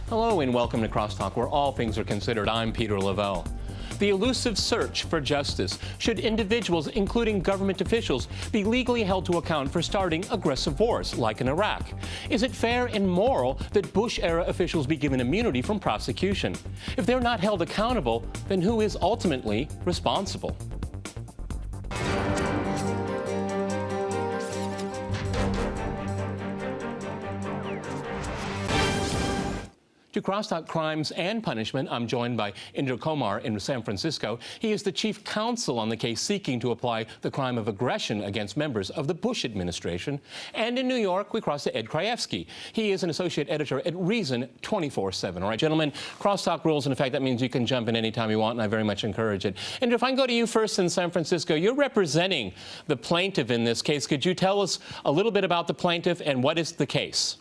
Hello and welcome to Crosstalk, where all things are considered. I'm Peter Lavelle. The elusive search for justice. Should individuals, including government officials, be legally held to account for starting aggressive wars, like in Iraq? Is it fair and moral that Bush-era officials be given immunity from prosecution? If they're not held accountable, then who is ultimately responsible? To Crosstalk Crimes and Punishment, I'm joined by Inder Komar in San Francisco. He is the chief counsel on the case seeking to apply the crime of aggression against members of the Bush administration. And in New York, we cross to Ed Krajewski. He is an associate editor at Reason 24/7. All right, gentlemen, Crosstalk rules in effect. That means you can jump in anytime you want, and I very much encourage it. And if I can go to you first in San Francisco, you're representing the plaintiff in this case. Could you tell us a little bit about the plaintiff and what is the case?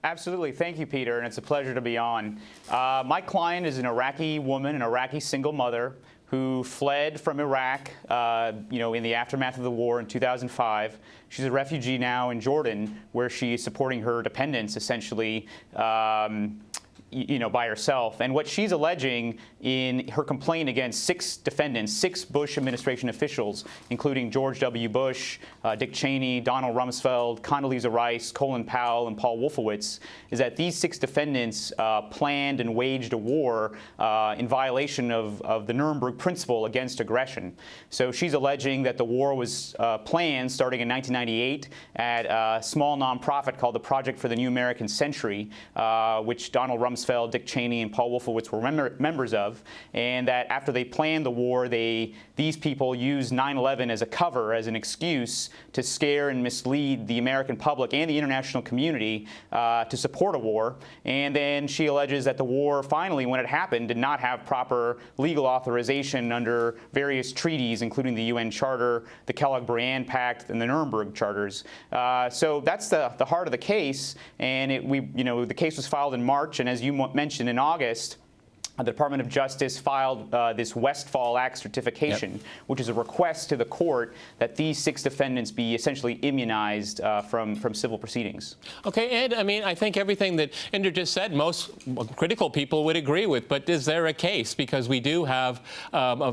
Absolutely. Thank you, Peter, and it's a pleasure to be on. My client is an Iraqi woman, an Iraqi single mother who fled from Iraq, in the aftermath of the war in 2005. She's a refugee now in Jordan, where she is supporting her dependents, essentially, by herself. And what she's alleging in her complaint against 6 defendants, 6 Bush administration officials, including George W. Bush, Dick Cheney, Donald Rumsfeld, Condoleezza Rice, Colin Powell, and Paul Wolfowitz, is that these 6 defendants planned and waged a war in violation of the Nuremberg Principle against aggression. So she's alleging that the war was planned starting in 1998 at a small nonprofit called the Project for the New American Century, which Donald Rumsfeld, Dick Cheney, and Paul Wolfowitz were members of, and that after they planned the war, these people used 9/11 as a cover, as an excuse to scare and mislead the American public and the international community to support a war. And then she alleges that the war, finally, when it happened, did not have proper legal authorization under various treaties, including the UN Charter, the Kellogg-Briand Pact, and the Nuremberg Charters. So that's the heart of the case, and the case was filed in March, and as you mentioned, in August, the Department of Justice filed this Westfall Act certification, which is a request to the court that these 6 defendants be essentially immunized from civil proceedings. Okay, Ed, I think everything that Inder just said, most critical people would agree with, but is there a case? Because we do have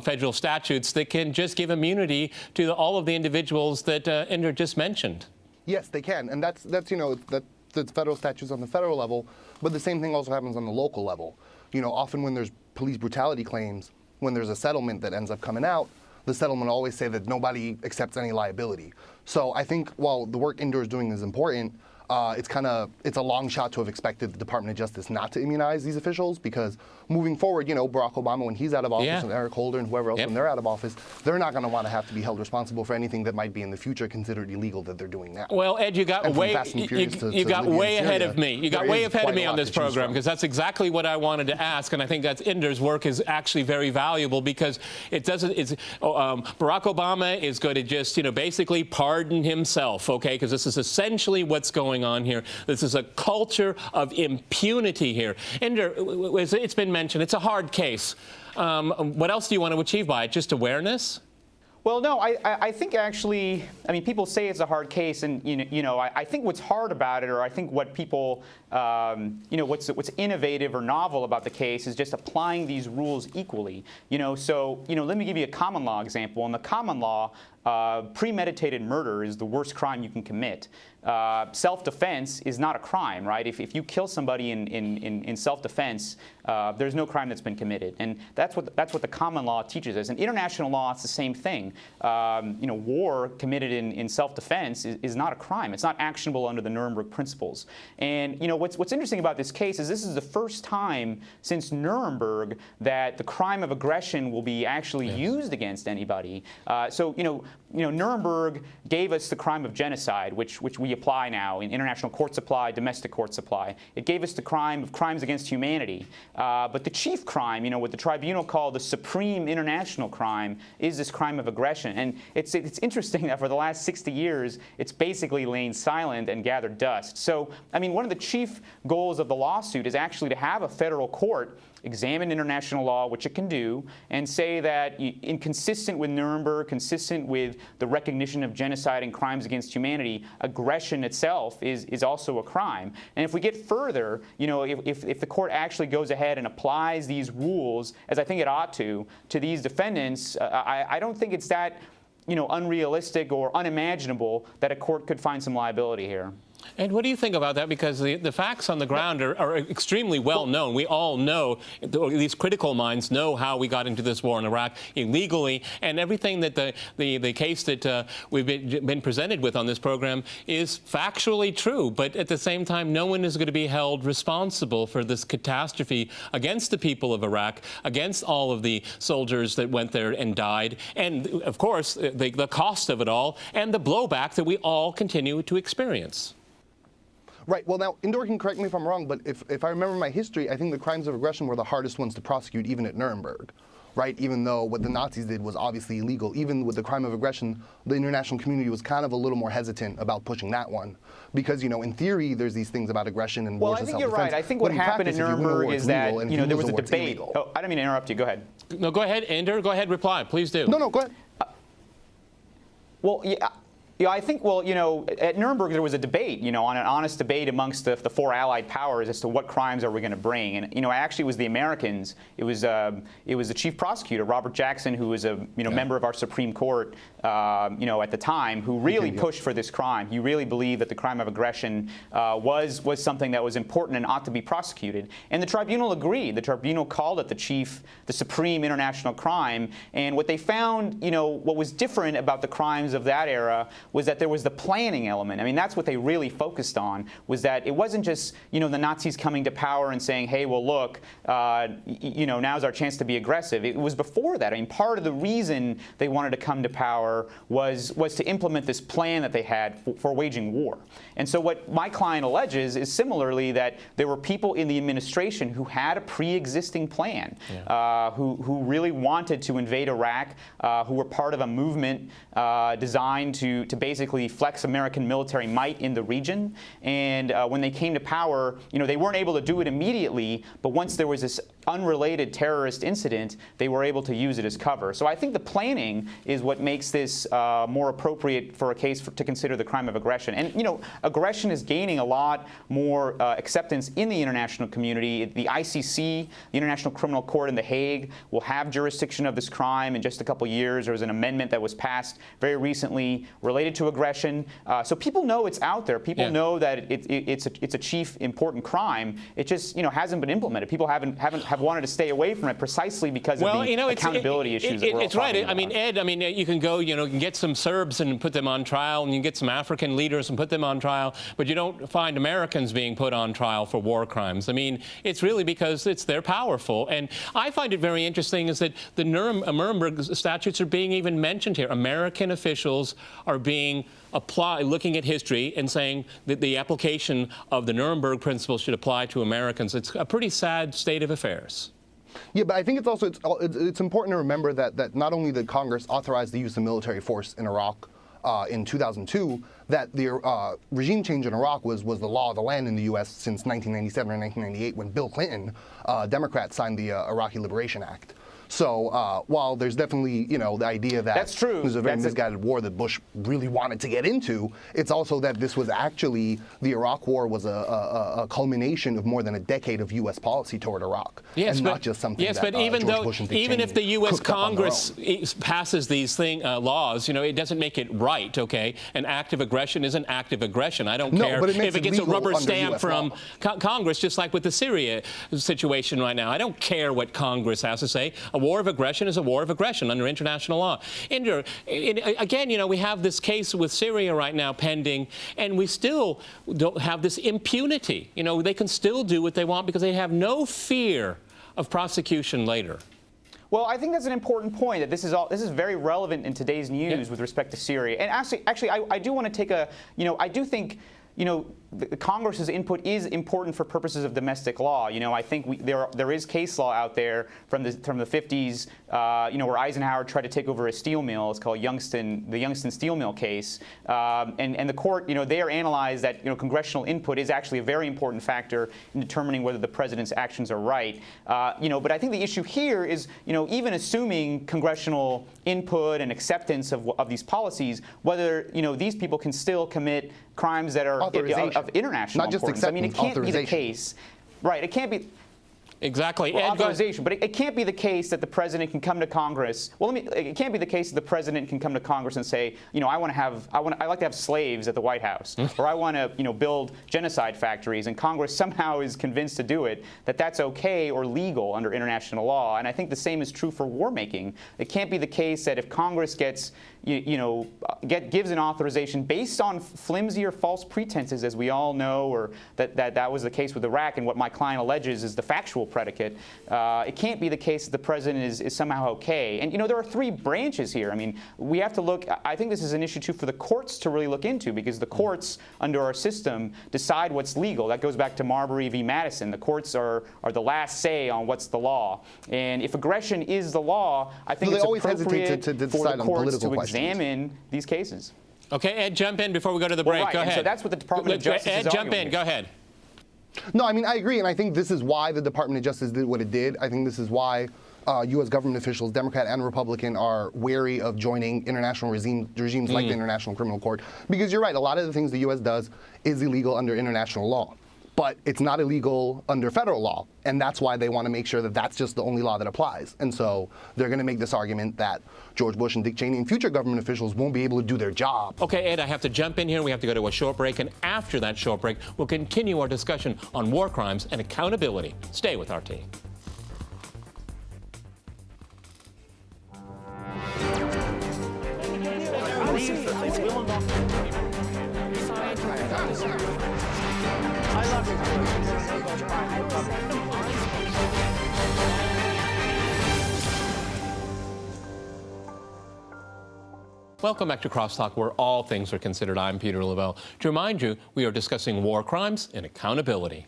federal statutes that can just give immunity to all of the individuals that Inder just mentioned. Yes, they can, and that's the federal statutes on the federal level, but the same thing also happens on the local level. Often when there's police brutality claims, when there's a settlement that ends up coming out, the settlement will always say that nobody accepts any liability. So I think while the work Inder is doing is important, it's a long shot to have expected the Department of Justice not to immunize these officials, because moving forward, Barack Obama, when he's out of office, and Eric Holder and whoever else, when they're out of office, they're not going to want to have to be held responsible for anything that might be in the future considered illegal that they're doing now. Well, Ed, you got way ahead of me. You got way ahead of me on this program, because that's exactly what I wanted to ask, and I think that Inder's work is actually very valuable, because Barack Obama is going to just, basically pardon himself, okay? Because this is essentially what's going on here. This is a culture of impunity here. Inder, it's been mentioned, it's a hard case. What else do you want to achieve by it? Just awareness? Well, no, I think actually, people say it's a hard case, and I think what's hard about it, or I think what people, what's innovative or novel about the case is just applying these rules equally. Let me give you a common law example. In the common law, premeditated murder is the worst crime you can commit. Self-defense is not a crime, right? If you kill somebody in self-defense, there's no crime that's been committed, and that's what the common law teaches us. In international law, it's the same thing. War committed in self-defense is not a crime. It's not actionable under the Nuremberg principles. And what's interesting about this case is this is the first time since Nuremberg that the crime of aggression will be actually used against anybody. Nuremberg gave us the crime of genocide, which we apply now in international court supply, domestic court supply. It gave us the crime of crimes against humanity. But the chief crime, what the tribunal called the supreme international crime, is this crime of aggression. And it's interesting that for the last 60 years, it's basically lain silent and gathered dust. So, one of the chief goals of the lawsuit is actually to have a federal court examine international law, which it can do, and say that, inconsistent with Nuremberg, consistent with the recognition of genocide and crimes against humanity, aggression itself is also a crime. And if we get further, if the court actually goes ahead and applies these rules, as I think it ought to these defendants, I don't think it's that unrealistic or unimaginable that a court could find some liability here. And what do you think about that? Because the facts on the ground are extremely well known. We all know, these critical minds know how we got into this war in Iraq illegally, and everything that the case that we've been presented with on this program is factually true. But at the same time, no one is going to be held responsible for this catastrophe against the people of Iraq, against all of the soldiers that went there and died, and of course the cost of it all, and the blowback that we all continue to experience. Right. Well, now, Indor can correct me if I'm wrong, but if I remember my history, I think the crimes of aggression were the hardest ones to prosecute, even at Nuremberg, right? Even though what the Nazis did was obviously illegal. Even with the crime of aggression, the international community was kind of a little more hesitant about pushing that one. Because, in theory, there's these things about aggression and wars of self-defense. Well, I think you're right. I think what happened at Nuremberg is that, there was a debate. Oh, I didn't mean to interrupt you. Go ahead. No, go ahead, Indor. Go ahead, reply. Please do. No, go ahead. Well, yeah. I think, at Nuremberg there was a debate, an honest debate amongst the four allied powers as to what crimes are we going to bring. And, actually it was the Americans. It was the chief prosecutor, Robert Jackson, who was a, member of our Supreme Court, at the time, who really pushed for this crime. He really believed that the crime of aggression was something that was important and ought to be prosecuted. And the tribunal agreed. The tribunal called it the supreme international crime. And what they found, what was different about the crimes of that era was that there was the planning element. I mean, that's what they really focused on, was that it wasn't just, the Nazis coming to power and saying, hey, well, look, now's our chance to be aggressive. It was before that. I mean, part of the reason they wanted to come to power was to implement this plan that they had for waging war. And so what my client alleges is similarly that there were people in the administration who had a pre-existing plan, who really wanted to invade Iraq, who were part of a movement designed to basically flex American military might in the region. And when they came to power, they weren't able to do it immediately, but once there was this unrelated terrorist incident, they were able to use it as cover. So I think the planning is what makes this more appropriate for a case to consider the crime of aggression. And, aggression is gaining a lot more acceptance in the international community. The ICC, the International Criminal Court in The Hague, will have jurisdiction of this crime in just a couple years. There was an amendment that was passed very recently related to aggression. So people know it's out there. People know that it's a chief important crime. It just hasn't been implemented. People have wanted to stay away from it precisely because of the accountability issues that we're all talking about. I mean, Ed, you can go, you can get some Serbs and put them on trial, and you can get some African leaders and put them on trial, but you don't find Americans being put on trial for war crimes. I mean, it's really because they're powerful. And I find it very interesting is that the Nuremberg statutes are being even mentioned here. American officials are being looking at history and saying that the application of the Nuremberg principles should apply to Americans. It's a pretty sad state of affairs. Yeah, but I think it's important to remember that not only did Congress authorize the use of military force in Iraq in 2002, that the regime change in Iraq was the law of the land in the U.S. since 1997 or 1998 when Bill Clinton, Democrat, signed the Iraqi Liberation Act. So while there's definitely, the idea that that's true. It was a very misguided war that Bush really wanted to get into, it's also that this was actually, the Iraq War was a culmination of more than a decade of U.S. policy toward Iraq. Yes, and but, not just something that but even George Bush and Dick even Cheney if the U.S. cooked up on their Congress passes these laws, it doesn't make it right, okay? An act of aggression is an act of aggression. I don't care if it gets a rubber stamp from Congress, just like with the Syria situation right now. I don't care what Congress has to say. A war of aggression is a war of aggression under international law. Indra, again, we have this case with Syria right now pending, and we still don't have this impunity. They can still do what they want because they have no fear of prosecution later. Well, I think that's an important point, that this is very relevant in today's news with respect to Syria. And actually, I do want to take I do think Congress's input is important for purposes of domestic law. I think there is case law out there from the 50s, where Eisenhower tried to take over a steel mill. It's called the Youngston steel mill case, and the court, there analyzed that congressional input is actually a very important factor in determining whether the president's actions are right. But I think the issue here is, even assuming congressional input and acceptance of these policies, whether these people can still commit crimes that are of international not just importance. I mean, it can't be the case. Right, it can't be. Exactly. Well, authorization, but it can't be the case that the president can come to Congress. Well, it can't be the case that the president can come to Congress and say, I like to have slaves at the White House, or I want to, build genocide factories, and Congress somehow is convinced to do it, that's okay or legal under international law. And I think the same is true for war making. It can't be the case that if Congress gives an authorization based on flimsy or false pretenses, as we all know, or that was the case with Iraq, and what my client alleges is the factual predicate. It can't be the case that the president is somehow okay. And there are three branches here. I mean, we have to look. I think this is an issue too for the courts to really look into, because the courts under our system decide what's legal. That goes back to Marbury v. Madison. The courts are the last say on what's the law. And if aggression is the law, I think it's appropriate to for the courts to questions. Examine these cases. Okay, Ed, jump in before we go to the break. Right. Go ahead. So that's what the Department of Justice is Ed, jump arguing in. here. Go ahead. No, I mean, I agree, and I think this is why the Department of Justice did what it did. I think this is why U.S. government officials, Democrat and Republican, are wary of joining international regimes like the International Criminal Court. Because you're right, a lot of the things the U.S. does is illegal under international law. But it's not illegal under federal law, and that's why they want to make sure that that's just the only law that applies. And so they're going to make this argument that George Bush and Dick Cheney and future government officials won't be able to do their job. Okay, Ed, I have to jump in here. We have to go to a short break, and after that short break, we'll continue our discussion on war crimes and accountability. Stay with RT. Welcome back to Crosstalk, where all things are considered. I'm Peter Lavelle. To remind you, we are discussing war crimes and accountability.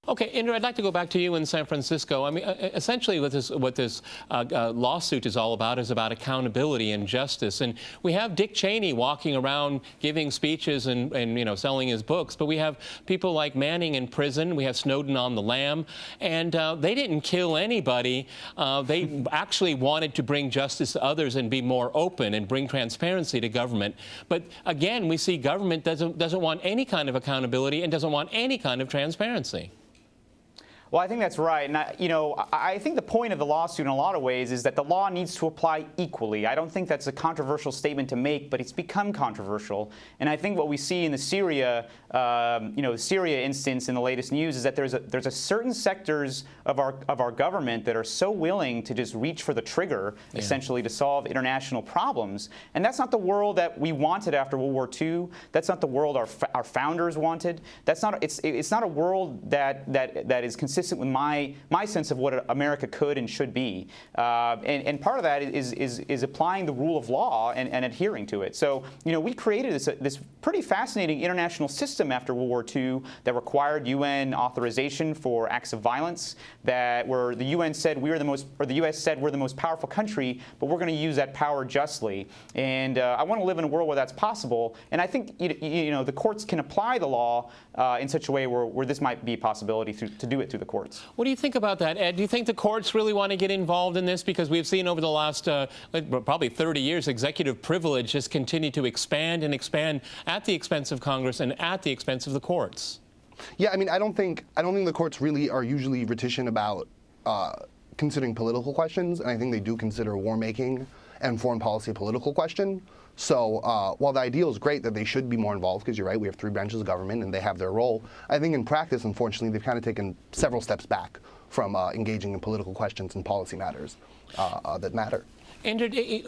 Okay, Indra, I'd like to go back to you in San Francisco. I mean, essentially what this lawsuit is all about is about accountability and justice. And we have Dick Cheney walking around giving speeches and selling his books, but we have people like Manning in prison. We have Snowden on the lam, and they didn't kill anybody. They actually wanted to bring justice to others and be more open and bring transparency to government. But again, we see government doesn't want any kind of accountability and doesn't want any kind of transparency. Well, I think that's right. And, I think the point of the lawsuit in a lot of ways is that the law needs to apply equally. I don't think that's a controversial statement to make, but it's become controversial. And I think what we see in the Syria instance in the latest news is that there's a certain sectors of our government that are so willing to just reach for the trigger, essentially, to solve international problems. And that's not the world that we wanted after World War II. That's not the world our founders wanted. It's not a world that is consistent with my sense of what America could and should be. And part of that is applying the rule of law and adhering to it. So, we created this pretty fascinating international system after World War II that required UN authorization for acts of violence, where the UN said the U.S. said we're the most powerful country, but we're going to use that power justly. And I want to live in a world where that's possible. And I think the courts can apply the law in such a way where this might be a possibility to do it through the courts. What do you think about that, Ed? Do you think the courts really want to get involved in this? Because we've seen over the last probably 30 years, executive privilege just continue to expand and expand at the expense of Congress and at the expense of the courts. Yeah, I mean, I don't think the courts really are usually reticent about considering political questions, and I think they do consider war making and foreign policy a political question. So while the ideal is great that they should be more involved, because you're right, we have three branches of government and they have their role, I think in practice, unfortunately, they've kind of taken several steps back from engaging in political questions and policy matters that matter. And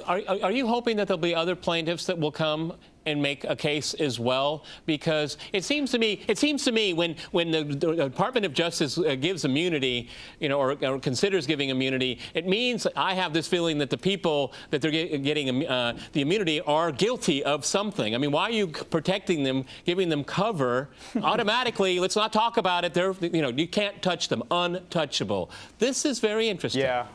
are you hoping that there'll be other plaintiffs that will come and make a case as well? Because it seems to me when the Department of Justice gives immunity, or considers giving immunity, it means, I have this feeling that the people that they're getting the immunity are guilty of something. I mean, why are you protecting them, giving them cover? Automatically, let's not talk about it. You can't touch them, untouchable. This is very interesting. Yeah.